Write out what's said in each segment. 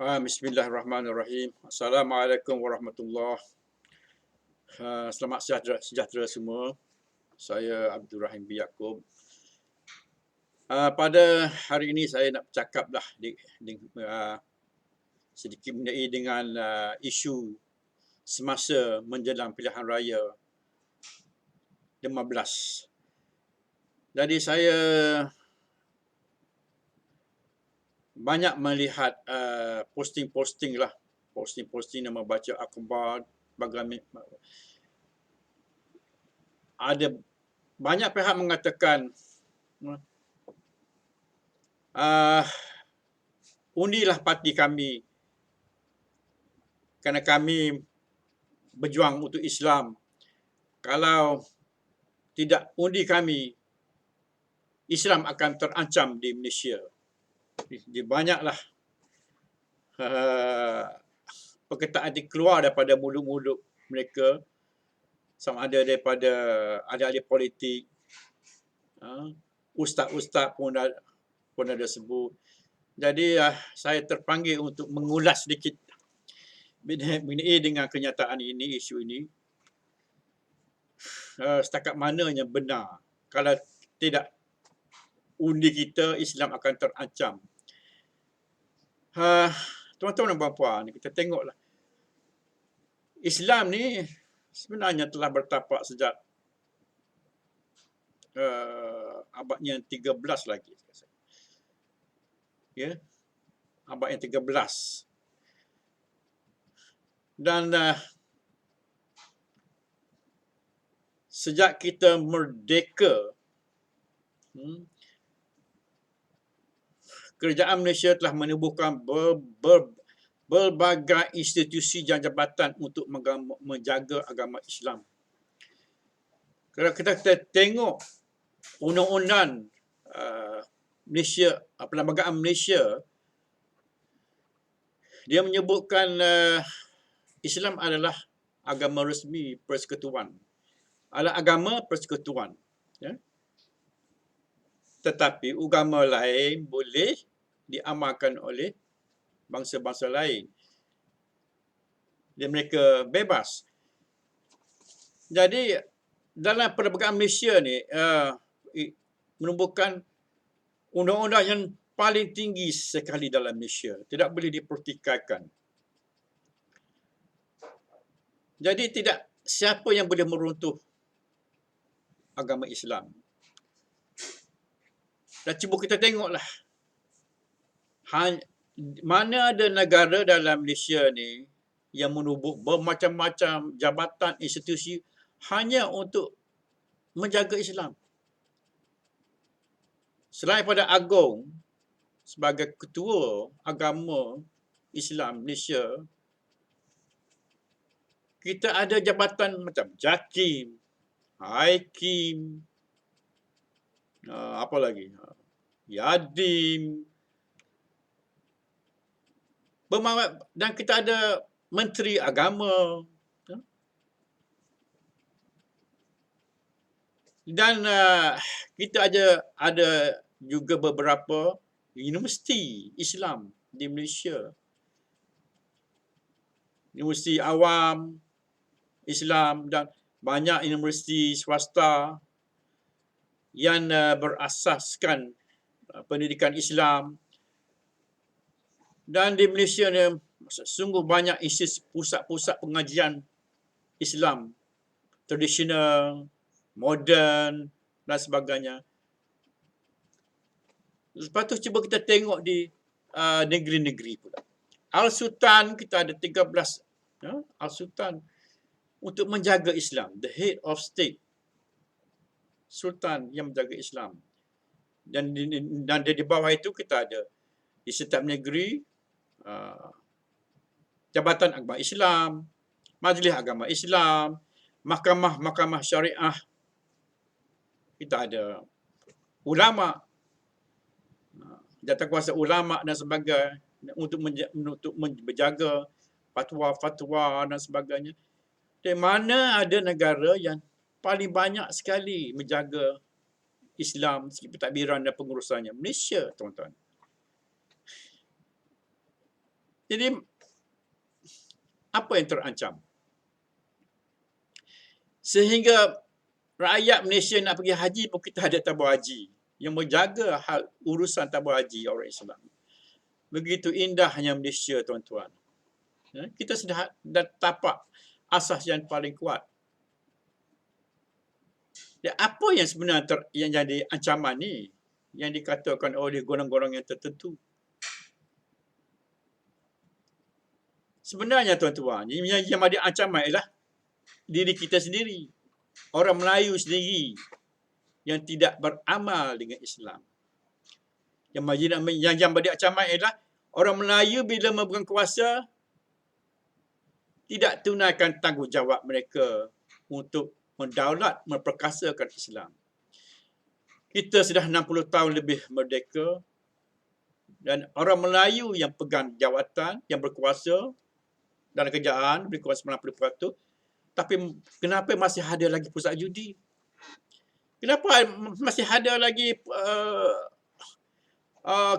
Bismillahirrahmanirrahim. Assalamualaikum warahmatullahi. Selamat sejahtera semua. Saya Abdul Rahim bin Yaakob. Pada hari ini saya nak bercakaplah sedikit mengenai dengan isu semasa menjelang pilihan raya 15. Jadi saya banyak melihat posting yang membaca akhbar, ada banyak pihak mengatakan undilah parti kami kerana kami berjuang untuk Islam. Kalau tidak undi kami, Islam akan terancam di Malaysia. Jadi banyaklah perkataan yang keluar daripada mulut-mulut mereka, sama ada daripada ahli-ahli politik, ustaz-ustaz pun ada sebut. Jadi saya terpanggil untuk mengulas sedikit mengenai dengan kenyataan ini, isu ini. Setakat mana yang benar. Kalau tidak undi kita, Islam akan terancam. Tuan-tuan dan puan-puan, kita tengoklah. Islam ni sebenarnya telah bertapak sejak abadnya 13 lagi. Ya, abad yang 13. Dan sejak kita merdeka, kerajaan Malaysia telah menubuhkan berbagai institusi dan jabatan untuk menjaga agama Islam. Kalau kita tengok undang-undang Malaysia, Perlembagaan Malaysia, dia menyebutkan Islam adalah agama resmi persekutuan. Adalah agama persekutuan. Ya? Tetapi agama lain boleh diamalkan oleh bangsa-bangsa lain. Dan mereka bebas. Jadi dalam Perlembagaan Malaysia ni menubuhkan undang-undang yang paling tinggi sekali dalam Malaysia. Tidak boleh dipertikaikan. Jadi tidak siapa yang boleh meruntuh agama Islam. Dan cuba kita tengoklah. Mana ada negara dalam Malaysia ni yang menubuh bermacam-macam jabatan institusi hanya untuk menjaga Islam. Selain pada Agong sebagai ketua agama Islam Malaysia, kita ada jabatan macam Jakim, Haikim, apa lagi? Yadim. Dan kita ada Menteri Agama. Dan kita ada juga beberapa universiti Islam di Malaysia. Universiti awam Islam dan banyak universiti swasta yang berasaskan pendidikan Islam. Dan di Malaysia ni sungguh banyak pusat-pusat pengajian Islam tradisional, moden dan sebagainya. Lepas tu cuba kita tengok di negeri-negeri pula. Al-Sultan kita ada 13 Al-Sultan untuk menjaga Islam, the head of state. Sultan yang menjaga Islam. Dan di bawah itu kita ada di setiap negeri Jabatan Agama Islam, Majlis Agama Islam, mahkamah syariah. Kita ada ulama, jawatankuasa ulama dan sebagainya untuk menjaga fatwa-fatwa dan sebagainya. Di mana ada negara yang paling banyak sekali menjaga Islam, segi pentadbiran dan pengurusannya? Malaysia, tuan-tuan. Jadi, apa yang terancam? Sehingga rakyat Malaysia nak pergi haji pun kita ada tabung haji yang menjaga hal urusan tabung haji orang Islam. Begitu indahnya Malaysia, tuan-tuan. Kita sudah tapak asas yang paling kuat. Dan apa yang sebenarnya yang jadi ancaman ni? Yang dikatakan oleh golongan-golongan yang tertentu. Sebenarnya, tuan-tuan, yang ada ancaman ialah diri kita sendiri. Orang Melayu sendiri yang tidak beramal dengan Islam. Yang menjadi ancaman ialah orang Melayu bila memegang kuasa tidak tunaikan tanggungjawab mereka untuk mendaulat, memperkasakan Islam. Kita sudah 60 tahun lebih merdeka dan orang Melayu yang pegang jawatan, yang berkuasa dalam kerajaan, berkuasa 90%, tapi kenapa masih ada lagi pusat judi? Kenapa masih ada lagi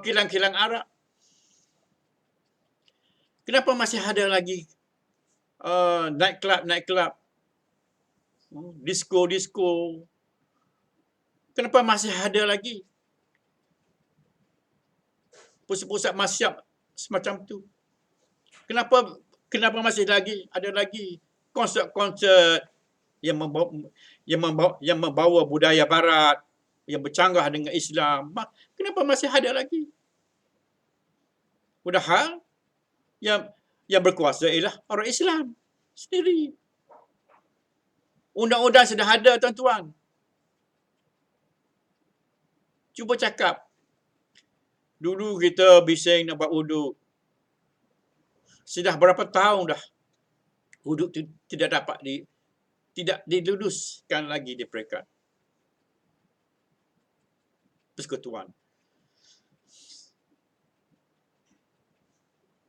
kilang-kilang arak? Kenapa masih ada lagi nightclub, disco? Kenapa masih ada lagi pusat-pusat masyarakat semacam tu? Kenapa masih ada lagi konsert-konsert yang membawa budaya barat yang bercanggah dengan Islam? Kenapa masih ada lagi? Padahal yang berkuasa ialah orang Islam sendiri. Undang-undang sudah ada, tuan-tuan. Cuba cakap. Dulu kita bising nak buat wuduk. Sudah berapa tahun dah wuduk tidak diluluskan lagi di peringkat persekutuan.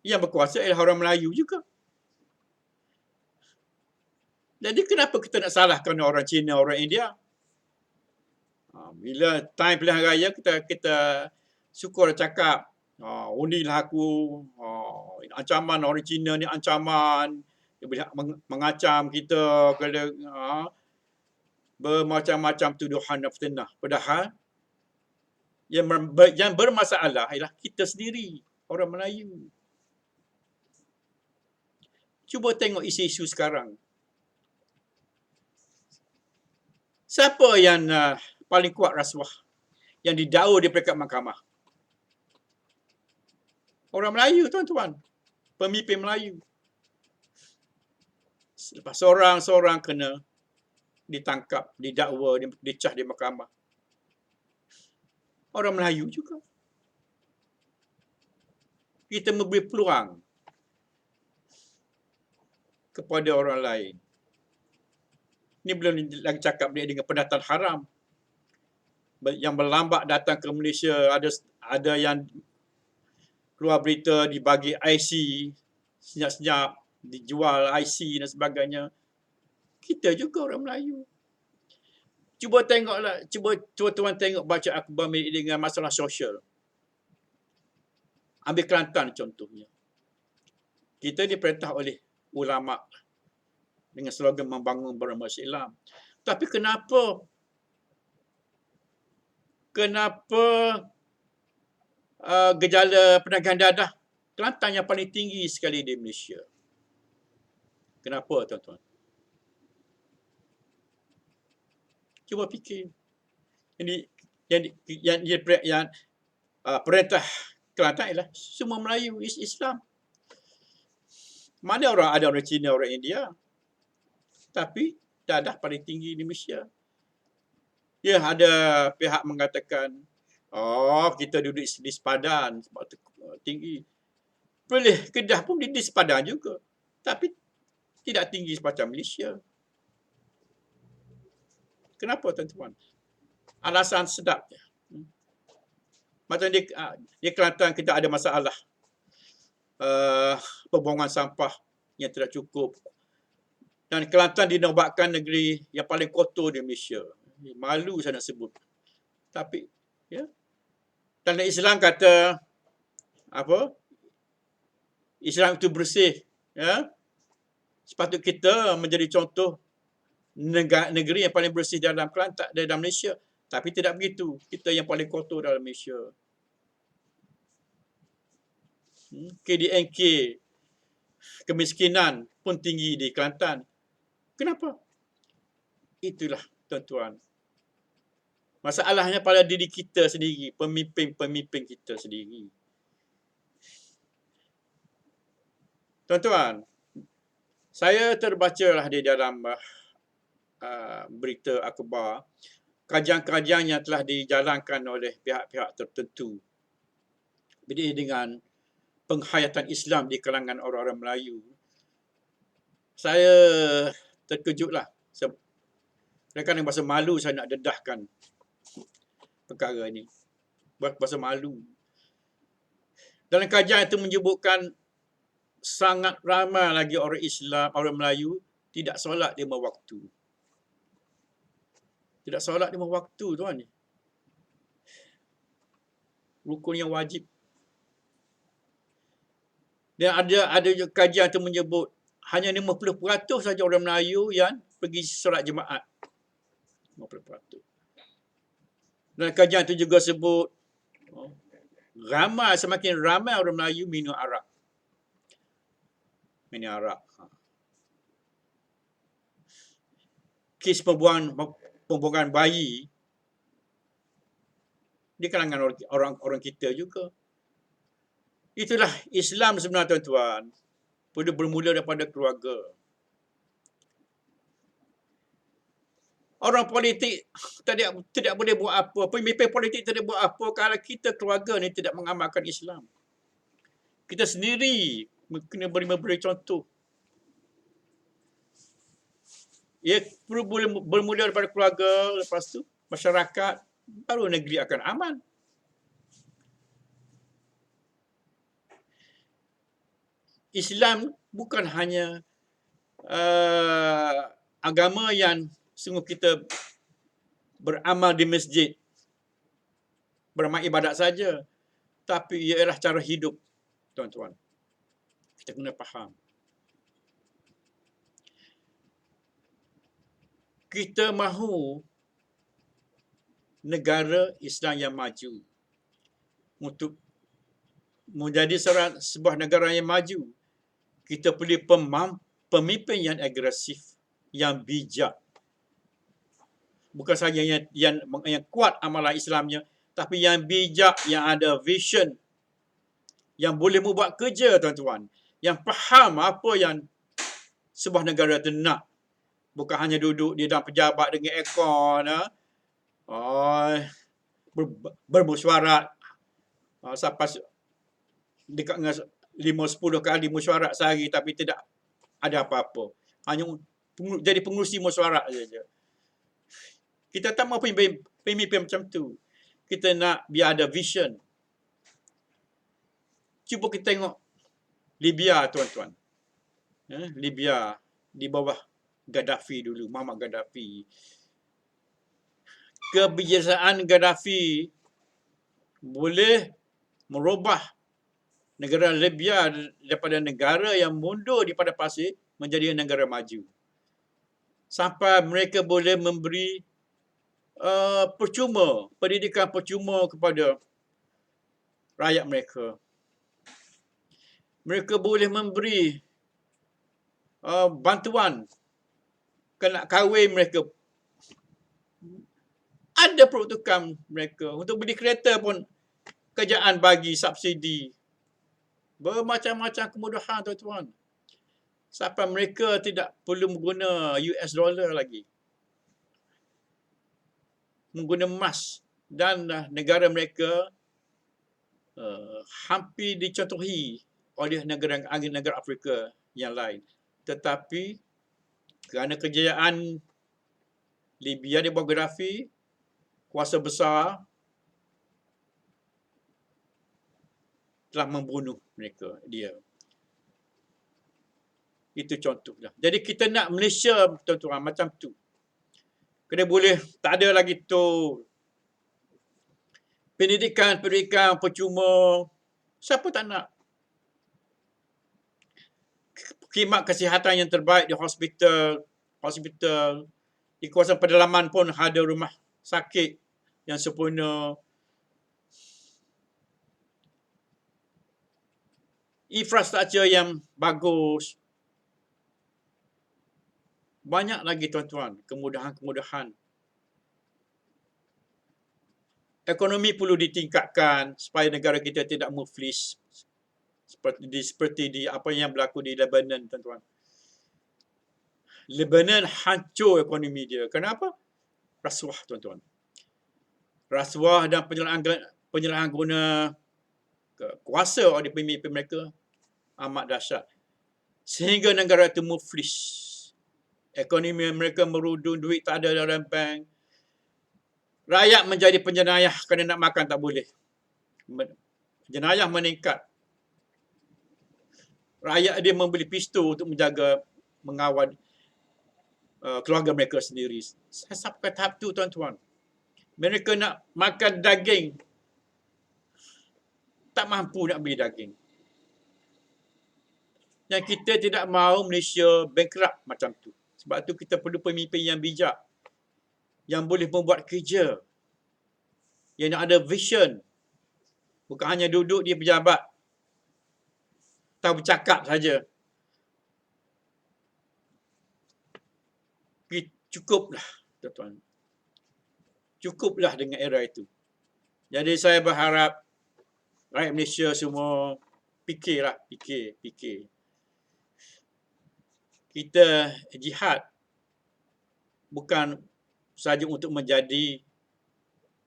Yang berkuasa ialah orang Melayu juga. Jadi kenapa kita nak salahkan orang Cina, orang India? Bila time pilihan raya kita syukur cakap, undilah aku, ancaman orang Cina ni ancaman, dia boleh mengacam kita, bermacam-macam tuduhan dan fitnah. Padahal yang bermasalah ialah kita sendiri, orang Melayu. Cuba tengok isu-isu sekarang. Siapa yang paling kuat rasuah yang didakwa di peringkat mahkamah? Orang Melayu, tuan-tuan. Pemimpin Melayu. Lepas seorang-seorang kena ditangkap, didakwa, dicah di mahkamah. Orang Melayu juga. Kita memberi peluang kepada orang lain. Ini belum lagi cakap dia dengan pendatang haram yang berlambak datang ke Malaysia. Ada yang keluar berita dibagi IC senyap-senyap, dijual IC dan sebagainya. Kita juga orang Melayu. Cuba tengoklah, cuba tuan-tuan tengok baca akhbar dengan masalah sosial. Ambil Kelantan contohnya. Kita diperintah oleh ulama dengan slogan membangun beragama Islam. Tapi kenapa gejala penagihan dadah Kelantan yang paling tinggi sekali di Malaysia? Kenapa, tuan-tuan? Cuba fikir. Yang perintah Kelantan ialah semua Melayu, Islam. Mana ada orang Cina, orang India. Tapi dadah paling tinggi di Malaysia. Ya, ada pihak mengatakan, kita duduk di sepadan sebab tinggi. Boleh, Kedah pun di sepadan juga. Tapi tidak tinggi semacam Malaysia. Kenapa, tuan-tuan? Alasan sedap. Macam di Kelantan kita ada masalah pembuangan sampah yang tidak cukup. Dan Kelantan dinobatkan negeri yang paling kotor di Malaysia. Malu saya nak sebut. Tapi, ya. Dan Islam kata, Islam itu bersih. Ya? Sepatut kita menjadi contoh negeri yang paling bersih dalam Kelantan, dalam Malaysia. Tapi tidak begitu. Kita yang paling kotor dalam Malaysia. KDNK, kemiskinan pun tinggi di Kelantan. Kenapa? Itulah tuan-tuan. Masalahnya pada diri kita sendiri, pemimpin-pemimpin kita sendiri. Tuan-tuan, saya terbacalah di dalam berita akhbar kajian-kajian yang telah dijalankan oleh pihak-pihak tertentu dengan penghayatan Islam di kalangan orang-orang Melayu. Saya terkejutlah. Kadang-kadang berasa malu saya nak dedahkan perkara ini. Berasa malu. Dalam kajian itu menyebutkan sangat ramai lagi orang Islam, orang Melayu tidak solat 5 waktu. Tidak solat 5 waktu, tuan. Rukun yang wajib. Dan ada kajian itu menyebut hanya 50% saja orang Melayu yang pergi solat jemaat. 50%. Dan kajian itu juga sebut semakin ramai orang Melayu minum arak. Minum arak. Kes pembuangan bayi di kalangan orang kita juga. Itulah Islam sebenarnya, tuan-tuan. Perlu bermula daripada keluarga. Orang politik tidak boleh buat apa. Pemimpin politik tidak buat apa kalau kita keluarga ni tidak mengamalkan Islam. Kita sendiri kena memberi contoh. Ya, perlu bermula daripada keluarga, lepas tu masyarakat, baru negeri akan aman. Islam bukan hanya agama yang sungguh kita beramal di masjid, beramal ibadat saja, tapi ialah cara hidup, tuan-tuan. Kita kena faham. Kita mahu negara Islam yang maju. Untuk menjadi sebuah negara yang maju, kita perlu pemimpin yang agresif, yang bijak. Bukan saja yang kuat amalan Islamnya, tapi yang bijak, yang ada vision, yang boleh membuat kerja, tuan-tuan. Yang faham apa yang sebuah negara itu nak. Bukan hanya duduk di dalam pejabat dengan aircon, bermesyuarat sampai dekat dengan 5-10 kali mesyuarat sehari tapi tidak ada apa-apa. Hanya jadi pengurusi mesyuarat saja. Kita tak mahu pemimpin macam tu. Kita nak biar ada vision. Cuba kita tengok Libya, tuan-tuan. Libya di bawah Gaddafi dulu, Muammar Gaddafi. Kebiasaan Gaddafi boleh merubah negara Libya daripada negara yang mundur di padang pasir menjadi negara maju. Sampai mereka boleh memberi pendidikan percuma kepada rakyat mereka. Mereka boleh memberi bantuan kena kahwin mereka. Ada peruntukan mereka. Untuk beli kereta pun kerajaan bagi subsidi. Bermacam-macam kemudahan, tuan-tuan. Sampai mereka tidak perlu mengguna US dollar lagi. Mengguna emas. Dan negara mereka hampir dicontohi oleh negara Afrika yang lain. Tetapi kerana kejayaan Libya di bawah Gaddafi, kuasa besar telah membunuh dia. Itu contohnya. Jadi kita nak Malaysia, tuan-tuan, macam tu. Kena boleh, tak ada lagi tu pendidikan percuma. Siapa tak nak? khidmat kesihatan yang terbaik di hospital, di kawasan pedalaman pun ada rumah sakit yang sempurna. Infrastruktur yang bagus. Banyak lagi tuan-tuan, kemudahan-kemudahan. Ekonomi perlu ditingkatkan supaya negara kita tidak muflis seperti di apa yang berlaku di Lebanon, tuan-tuan. Lebanon hancur ekonomi dia. Kenapa? Rasuah, tuan-tuan. Rasuah dan penyalahguna kuasa oleh pemimpin mereka amat dahsyat. Sehingga negara itu muflis. Ekonomi mereka merudum, duit tak ada dalam bank. Rakyat menjadi penjenayah kerana nak makan tak boleh. Jenayah meningkat. Rakyat dia membeli pistol untuk menjaga, mengawal keluarga mereka sendiri. Sampai tahap tu, tuan-tuan. Mereka nak makan daging, tak mampu nak beli daging. Yang kita tidak mahu Malaysia bankrupt macam tu. Sebab tu kita perlu pemimpin yang bijak, yang boleh membuat kerja, yang ada vision. Bukan hanya duduk di pejabat, tahu bercakap saja. Cukuplah, tuan-tuan. Cukuplah dengan era itu. Jadi saya berharap rakyat Malaysia semua fikir. Kita jihad bukan saja untuk menjadi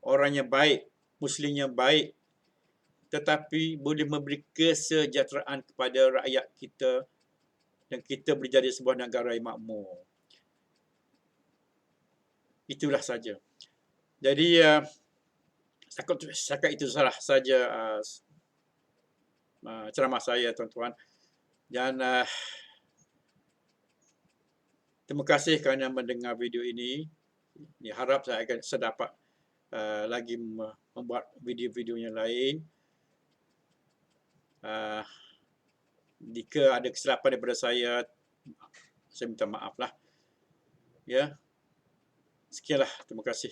orang yang baik, Muslim yang baik, tetapi boleh memberi kesejahteraan kepada rakyat kita dan kita menjadi sebuah negara yang makmur. Itulah saja. Jadi setakat itu salah saja ceramah saya, tuan-tuan. Dan terima kasih kerana mendengar video ini. Harap saya dapat lagi membuat video-video yang lain. Jika ada kesilapan daripada saya minta maaf lah. Ya. Sekianlah. Terima kasih.